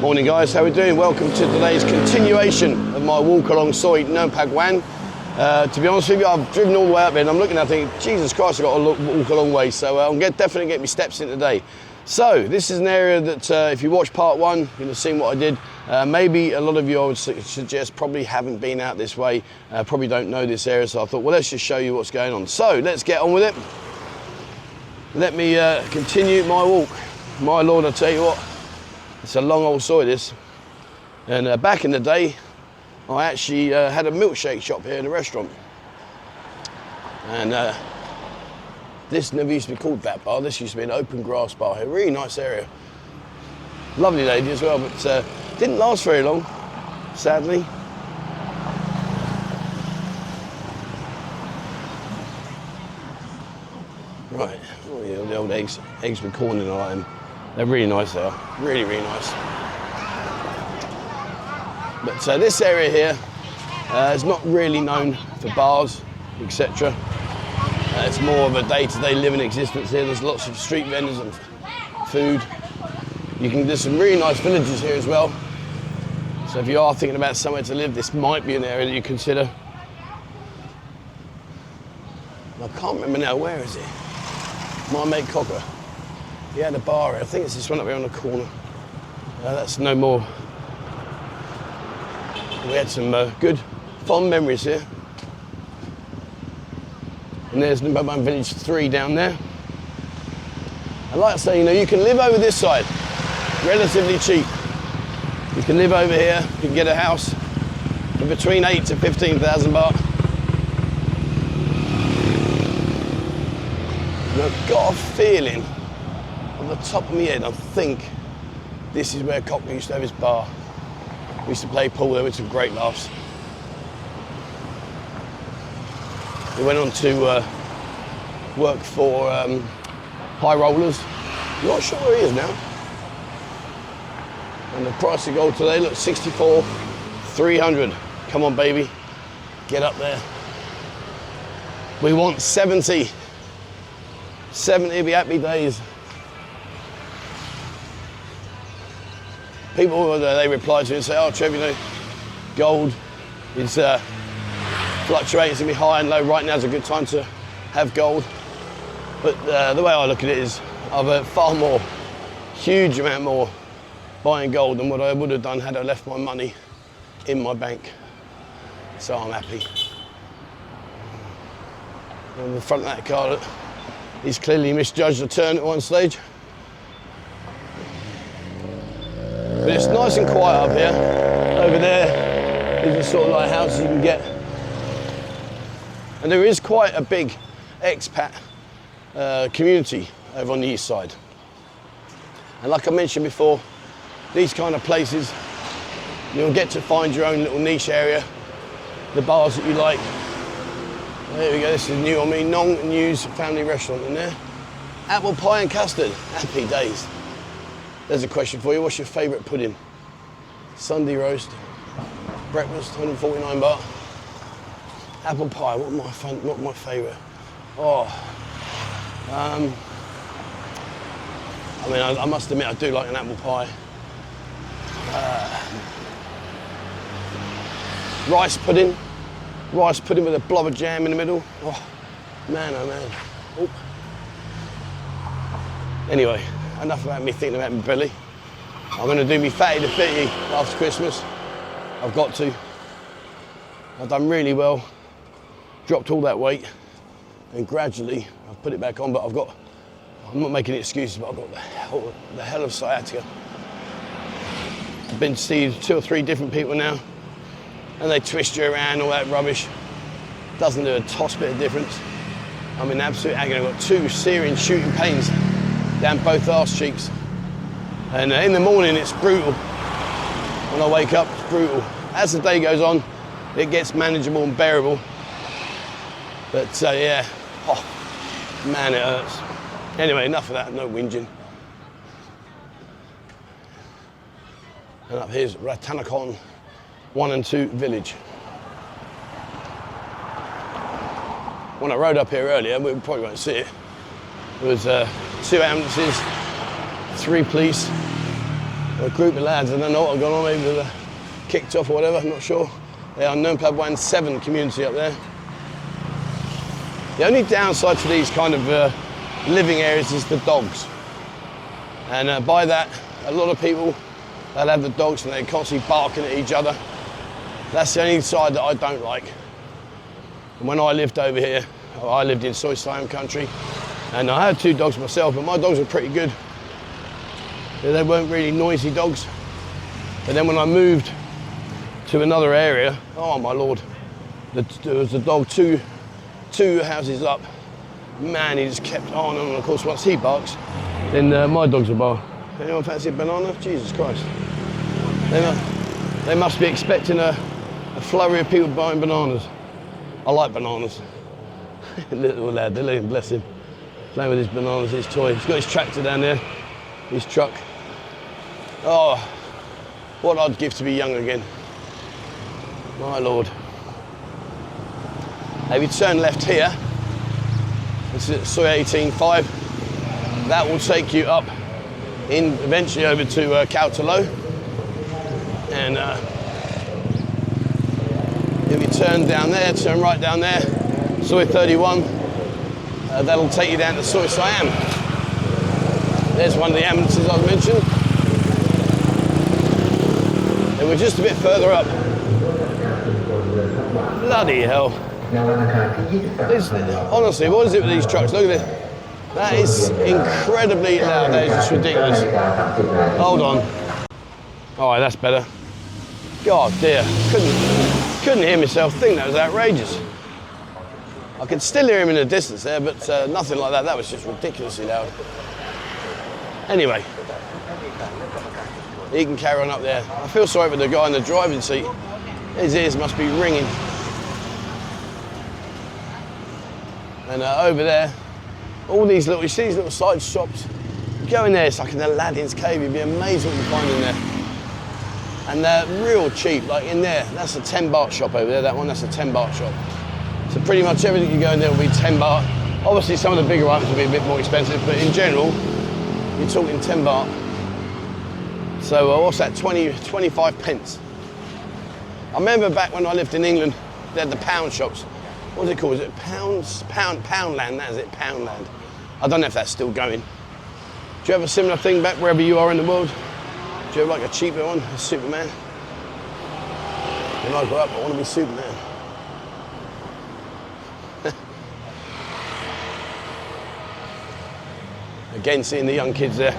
Morning guys, how are we doing? Welcome to today's continuation of my walk along Soi Noen Plubwan. To be honest with you, I've driven all the way up here and I'm looking at it thinking, Jesus Christ, I've got to walk a long way, so I'm definitely get my steps in today. So this is an area that if you watch part one, you'll have seen what I did. Maybe a lot of you, I would suggest, probably haven't been out this way, probably don't know this area, so I thought, well, let's just show you what's going on. So let's get on with it. Let me continue my walk. My Lord, I tell you what, it's a long old Soi this. And back in the day, I actually had a milkshake shop here in a restaurant. And this never used to be called that bar. This used to be an open grass bar here. Really nice area. Lovely lady as well, but didn't last very long, sadly. Right, oh, yeah, the old eggs with corn in them. They're really nice, they are. Really, really nice. But this area here is not really known for bars, etc. It's more of a day-to-day living existence here. There's lots of street vendors and food. There's some really nice villages here as well. So if you are thinking about somewhere to live, this might be an area that you consider. I can't remember now, where is it? My mate Cocker. He had a bar here. I think it's this one up here on the corner. That's no more. We had some good, fond memories here. And there's Moobans Village 3 down there. I'd like to say, you can live over this side, relatively cheap. You can live over here, you can get a house for between 8 to 15,000 baht. And I've got a feeling, on the top of my head, I think this is where Cocker used to have his bar. We used to play pool there with some great laughs. He went on to work for High Rollers. I'm not sure where he is now. And the price of gold today, look, 64,300. Come on, baby, get up there. We want 70. 70 would be happy days. People, they reply to me and say, oh, Trev, gold is fluctuating, it's going to be high and low. Right now is a good time to have gold. But the way I look at it is I've earned far more, huge amount more buying gold than what I would have done had I left my money in my bank. So I'm happy. On the front of that car, he's clearly misjudged a turn at one stage. But it's nice and quiet up here. Over there is the sort of like houses you can get. And there is quite a big expat community over on the east side. And like I mentioned before, these kind of places, you'll get to find your own little niche area, the bars that you like. There we go, this is new on me, Nong News family restaurant in there. Apple pie and custard, happy days. There's a question for you, what's your favourite pudding? Sunday roast, breakfast, 149 baht. Apple pie, what my favourite? Oh, I mean, I must admit I do like an apple pie. Rice pudding with a blob of jam in the middle. Oh, man, oh man. Oh. Anyway, enough about me thinking about my belly. I'm going to do me fatty to fitty after Christmas. I've got to. I've done really well, dropped all that weight, and gradually I've put it back on, but I'm not making excuses, but I've got the hell of sciatica. I've been to see 2 or 3 different people now, and they twist you around, all that rubbish. Doesn't do a toss bit of difference. I'm in absolute agony. I've got 2 searing shooting pains down both arse cheeks. And in the morning it's brutal. When I wake up, it's brutal. As the day goes on, it gets manageable and bearable. But yeah, oh, man, it hurts. Anyway, enough of that, no whinging. And up here's Ratanakon 1 and 2 village. When I rode up here earlier, we probably won't see it, there was 2 ambulances, 3 police, a group of lads. I don't know what I've gone on, maybe they're kicked off or whatever, I'm not sure. They are Noen Plubwan 7 community up there. The only downside to these kind of living areas is the dogs. And by that, a lot of people, they'll have the dogs and they're constantly barking at each other. That's the only side that I don't like. And when I lived over here, I lived in Soi Noen country, and I had 2 dogs myself, but my dogs were pretty good. They weren't really noisy dogs. But then when I moved to another area, oh my lord, there was a dog two houses up. Man, he just kept on, and of course once he barks, then my dogs will bark. Anyone fancy a banana? Jesus Christ. They must be expecting a flurry of people buying bananas. I like bananas. Little lad, they let him, bless him. Playing with his bananas, his toy. He's got his tractor down there, his truck. Oh, what I'd give to be young again. My lord. If you turn left here, this is Soi 18.5, that will take you up in eventually over to Kautalo. And if you turn down there, turn right down there, Soi 31, that'll take you down to Soi Siam. There's one of the ambulances I've mentioned. And we're just a bit further up. Bloody hell. Honestly, what is it with these trucks? Look at it. That is incredibly loud. That is just ridiculous. Hold on. All right, that's better. God dear. Couldn't hear myself think. That was outrageous. I could still hear him in the distance there, but nothing like that. That was just ridiculously loud. Anyway, he can carry on up there. I feel sorry for the guy in the driving seat. His ears must be ringing. And over there, all these little, you see these little side shops? You go in there, it's like an Aladdin's cave. You'd be amazed what you find in there. And they're real cheap, like in there. That's a 10 baht shop over there, that one, that's a 10 baht shop. So pretty much everything you go in there will be 10 baht. Obviously some of the bigger items will be a bit more expensive, but in general, you're talking 10 baht. So what's that, 25 pence. I remember back when I lived in England, they had the pound shops. What was it called? Is it Poundland? That is it, Poundland. I don't know if that's still going. Do you have a similar thing back wherever you are in the world? Do you have like a cheaper one, a Superman? When I grow up, I want to be Superman. Again, seeing the young kids there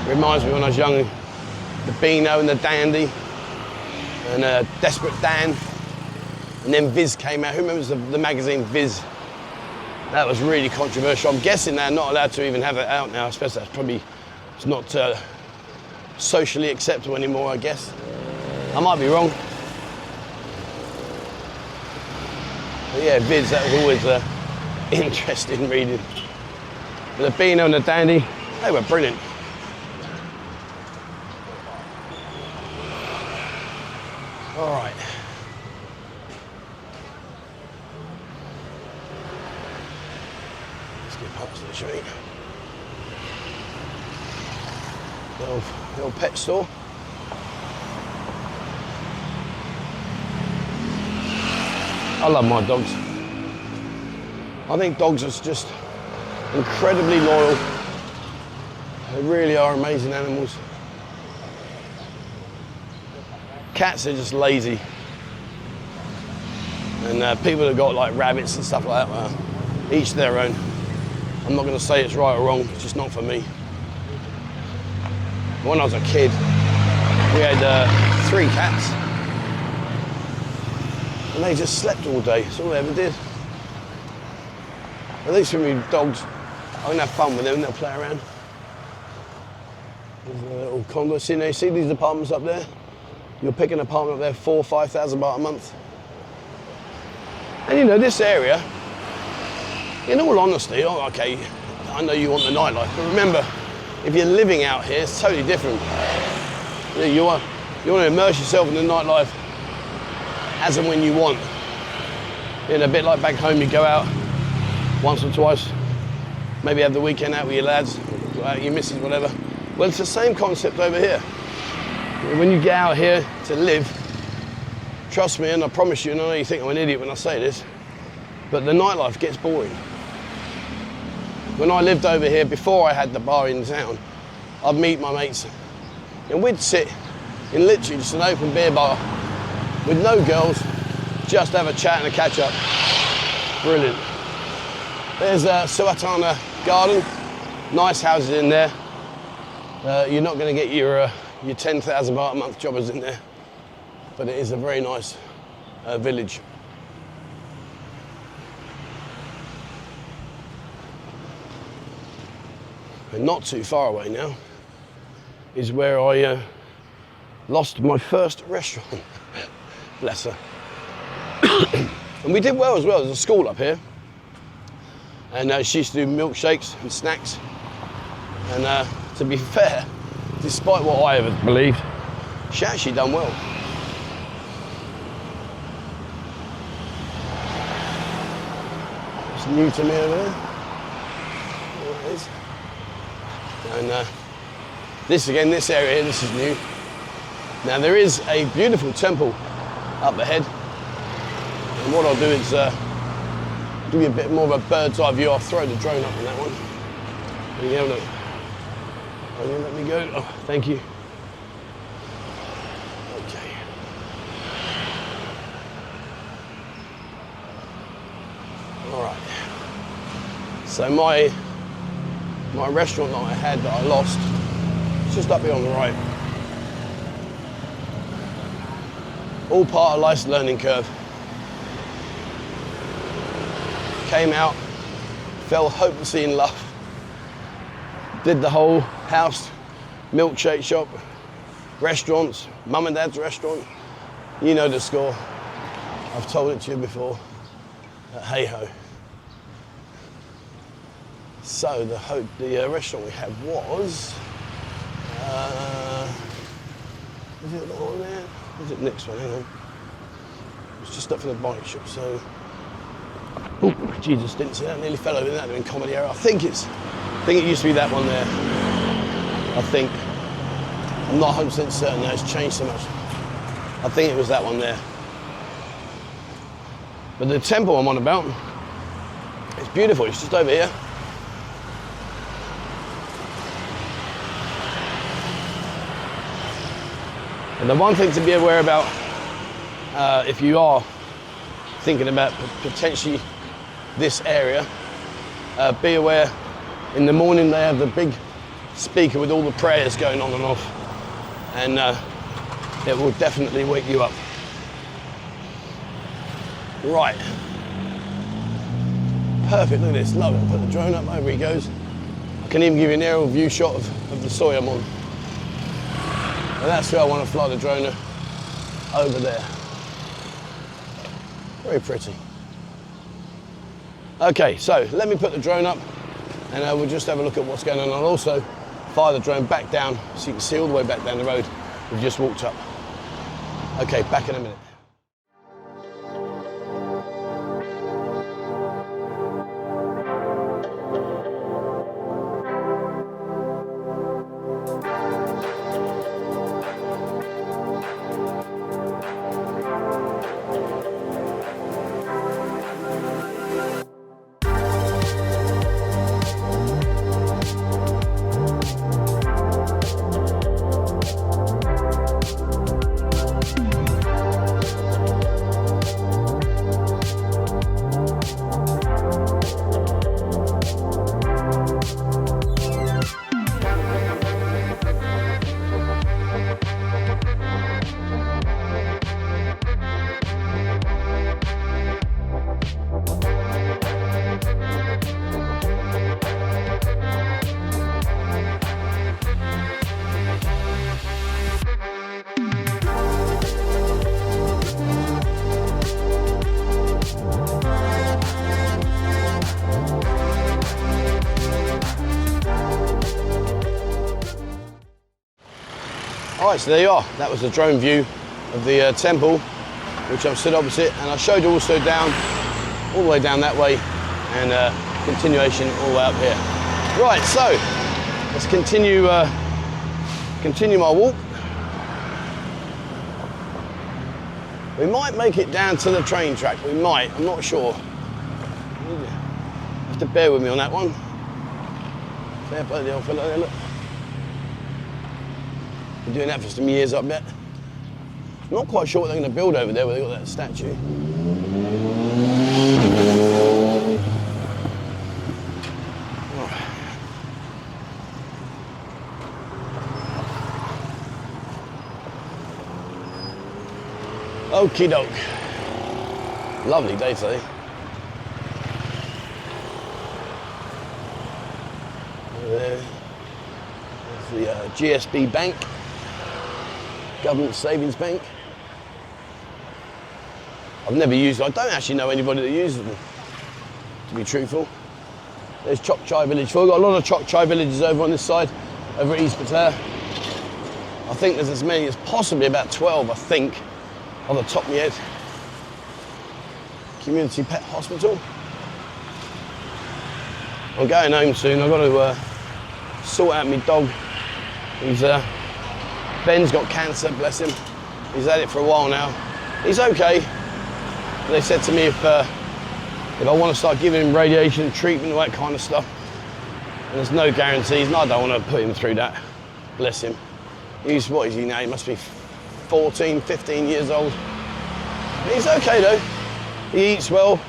reminds me when I was young, the Beano and the Dandy, and Desperate Dan. And then Viz came out. Who remembers the magazine Viz? That was really controversial. I'm guessing they're not allowed to even have it out now. I suppose that's probably, it's not socially acceptable anymore, I guess. I might be wrong. But yeah, Viz, that was always interesting reading. But the Beano and the Dandy, they were brilliant. All right. Street. The old pet store. I love my dogs. I think dogs are just incredibly loyal. They really are amazing animals. Cats are just lazy. And people that got like rabbits and stuff like that, well, each their own. I'm not going to say it's right or wrong, it's just not for me. When I was a kid, we had 3 cats. And they just slept all day, that's all they ever did. At least for me, dogs, I can have fun with them, they'll play around. There's a little condo. See these apartments up there? You'll pick an apartment up there, 4,000 or 5,000 baht a month. And you know, this area, in all honesty, oh, okay, I know you want the nightlife, but remember, if you're living out here, it's totally different. You want to immerse yourself in the nightlife as and when you want. You know, a bit like back home, you go out once or twice, maybe have the weekend out with your lads, or out with your missus, whatever. Well, it's the same concept over here. When you get out here to live, trust me, and I promise you, and I know you think I'm an idiot when I say this, but the nightlife gets boring. When I lived over here, before I had the bar in town, I'd meet my mates and we'd sit in literally just an open beer bar with no girls, just have a chat and a catch up. Brilliant. There's Suatana Garden, nice houses in there. You're not going to get your 10,000 baht a month jobbers in there, but it is a very nice village. And not too far away now is where I lost my first restaurant. Bless her. And we did well as well. There's a school up here, and she used to do milkshakes and snacks. And to be fair, despite what I ever believed, she actually done well. It's new to me over there. There it is. And this again, this area here, this is new. Now there is a beautiful temple up ahead. And what I'll do is give you a bit more of a bird's eye view. I'll throw the drone up on that one. There you go, look. Oh, you let me go. Oh, thank you. Okay. All right. So my restaurant that I had that I lost, it's just up here on the right. All part of life's learning curve. Came out, fell hopelessly in love. Did the whole house, milkshake shop, restaurants, mum and dad's restaurant. You know the score. I've told it to you before. Hey ho. So the restaurant we had was it the one there? Was it the next one? Hang on. It's just up for the bike shop. So, oh Jesus, didn't see that. Nearly fell over. That in comedy area. I think it used to be that one there. I think. I'm not 100% certain now. It's changed so much. I think it was that one there. But the temple I'm on about, it's beautiful. It's just over here. And the one thing to be aware about, if you are thinking about potentially this area, be aware in the morning they have the big speaker with all the prayers going on and off, and it will definitely wake you up. Right. Perfect, look at this, love it. I'll put the drone up, over he goes. I can even give you an aerial view shot of the soy I'm on. And that's where I want to fly the drone over there. Very pretty. Okay, so let me put the drone up and we'll just have a look at what's going on. I'll also fire the drone back down so you can see all the way back down the road we've just walked up. Okay, back in a minute. Alright, so there you are. That was the drone view of the temple, which I'm stood opposite, and I showed you also down, all the way down that way, and continuation all the way up here. Right, so let's continue my walk. We might make it down to the train track. We might. I'm not sure. You have to bear with me on that one. Fair play, the old fella there, look. Been doing that for some years, I bet. Not quite sure what they're going to build over there where they've got that statue. Okie doke. Lovely day today. There's the GSB Bank, Government Savings Bank. I've never used it. I don't actually know anybody that uses them, to be truthful. There's Chok Chai Village. We've got a lot of Chok Chai villages over on this side, over at East Pattaya. I think there's as many as possibly about 12, I think, on the top of my head. Community Pet Hospital. I'm going home soon. I've got to sort out my dog. He's Ben's got cancer, bless him. He's had it for a while now. He's okay. They said to me if I want to start giving him radiation treatment, all that kind of stuff, and there's no guarantees, and I don't want to put him through that. Bless him. He's, what is he now? He must be 14, 15 years old. He's okay though. He eats well.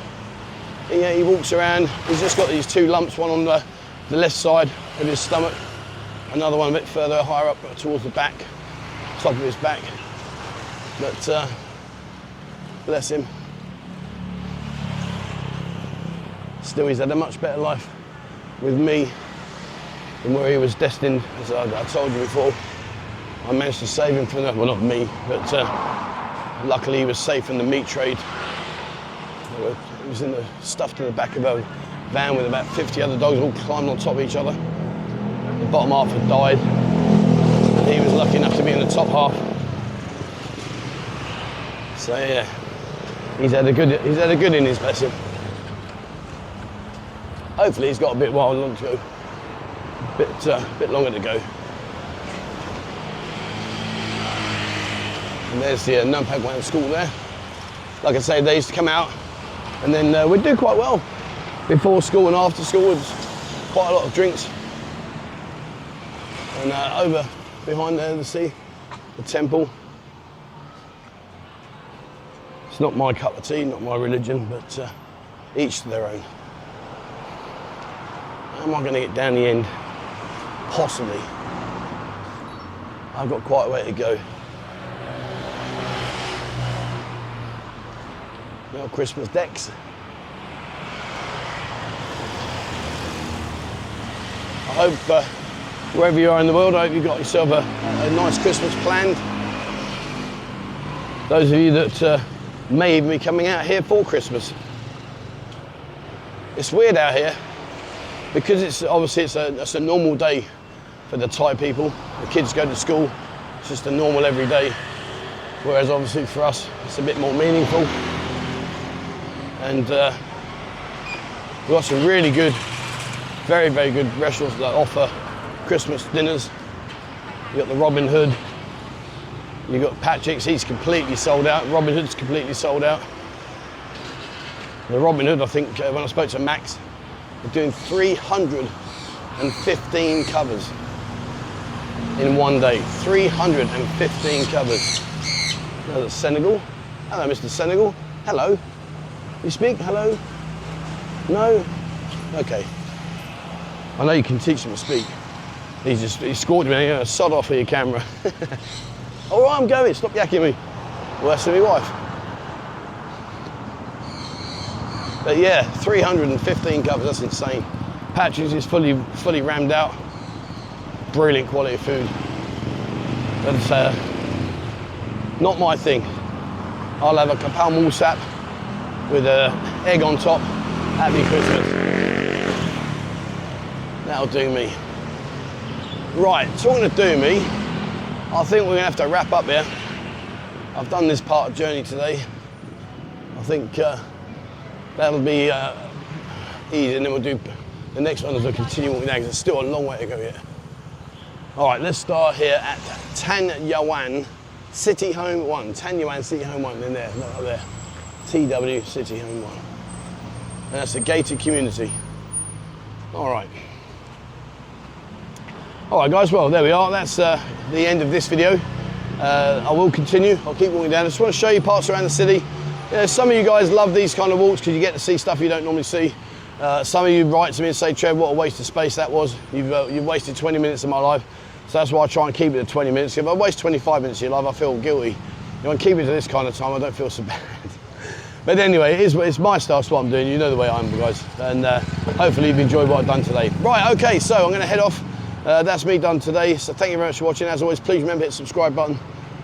He walks around. He's just got these 2 lumps, one on the left side of his stomach, another one a bit further higher up towards the back, top of his back. But bless him. Still, he's had a much better life with me than where he was destined, as I told you before. I managed to save him from the, well, not me, but luckily he was safe in the meat trade. He was stuffed in the back of a van with about 50 other dogs all climbing on top of each other. The bottom half had died. He was lucky enough to be in the top half. So yeah, he's had a good innings, bless him. Hopefully he's got a bit long to go, bit longer to go. And there's the Noen Plubwan school there. Like I say, they used to come out and then we'd do quite well. Before school and after school, it was quite a lot of drinks. And over behind there, the sea, the temple. It's not my cup of tea, not my religion, but each to their own. How am I going to get down the end? Possibly. I've got quite a way to go. Now Christmas decks. I hope wherever you are in the world, I hope you've got yourself a nice Christmas planned. Those of you that may even be coming out here for Christmas. It's weird out here because it's a normal day for the Thai people. The kids go to school, it's just a normal everyday. Whereas obviously for us, it's a bit more meaningful. And we've got some really good, very, very good restaurants that offer Christmas dinners. You've got the Robin Hood. You've got Patrick's, he's completely sold out. Robin Hood's completely sold out. The Robin Hood, I think, when I spoke to Max, they're doing 315 covers in one day. 315 covers. There's Senegal. Hello, Mr. Senegal. Hello. You speak? Hello? No? Okay. I know you can teach him to speak. He scored me, sod off of your camera. All right, I'm going, stop yakking me. Well, that's to my wife. But yeah, 315 covers, that's insane. Patrick's is fully rammed out. Brilliant quality of food. But not my thing. I'll have a kapal mulsap with an egg on top. Happy Christmas. That'll do me. Right, talking to do me, I think we're gonna have to wrap up here. I've done this part of the journey today. I think that'll be easy, and then we'll do the next one as we'll continue with that, because there's still a long way to go yet. All right, let's start here at Tan Yawan City Home 1, Tan Yuan City Home 1, in there, look up there. TW City Home 1. And that's a gated community. All right. All right, guys, well, there we are. That's the end of this video. I will continue. I'll keep walking down. I just want to show you parts around the city. You know, some of you guys love these kind of walks because you get to see stuff you don't normally see. Some of you write to me and say, Trev, what a waste of space that was. You've wasted 20 minutes of my life. So that's why I try and keep it at 20 minutes. If I waste 25 minutes of your life, I feel guilty. You want to keep it to this kind of time, I don't feel so bad. But anyway, it's my style, it's what I'm doing. You know the way I am, guys. And hopefully you've enjoyed what I've done today. Right, okay, so I'm going to head off. That's me done today. So thank you very much for watching. As always, please remember to hit the subscribe button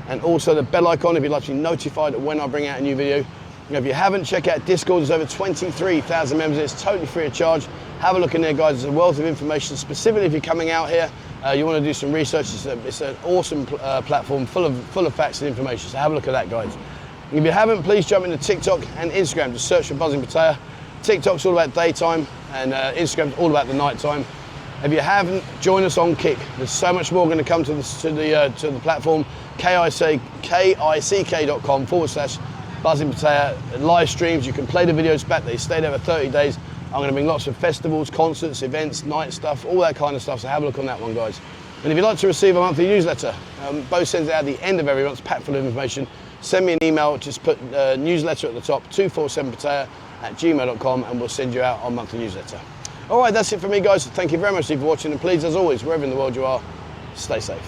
and also the bell icon if you'd like to be notified when I bring out a new video. And if you haven't, check out Discord. There's over 23,000 members. It's totally free of charge. Have a look in there, guys. There's a wealth of information, specifically if you're coming out here. You want to do some research. It's an awesome platform full of facts and information. So have a look at that, guys. And if you haven't, please jump into TikTok and Instagram. Just search for Buzzing Pattaya. TikTok's all about daytime, and Instagram's all about the nighttime. If you haven't, join us on Kick. There's so much more going to come to the platform. kick.com/Buzzing Pattaya. Live streams. You can play the videos back. They stay there for 30 days. I'm going to bring lots of festivals, concerts, events, night stuff, all that kind of stuff. So have a look on that one, guys. And if you'd like to receive a monthly newsletter, Bo sends it out at the end of every month, packed full of information. Send me an email. Just put newsletter at the top, 247pattaya@gmail.com, and we'll send you out our monthly newsletter. All right, that's it for me, guys. Thank you very much for watching, and please, as always, wherever in the world you are, stay safe.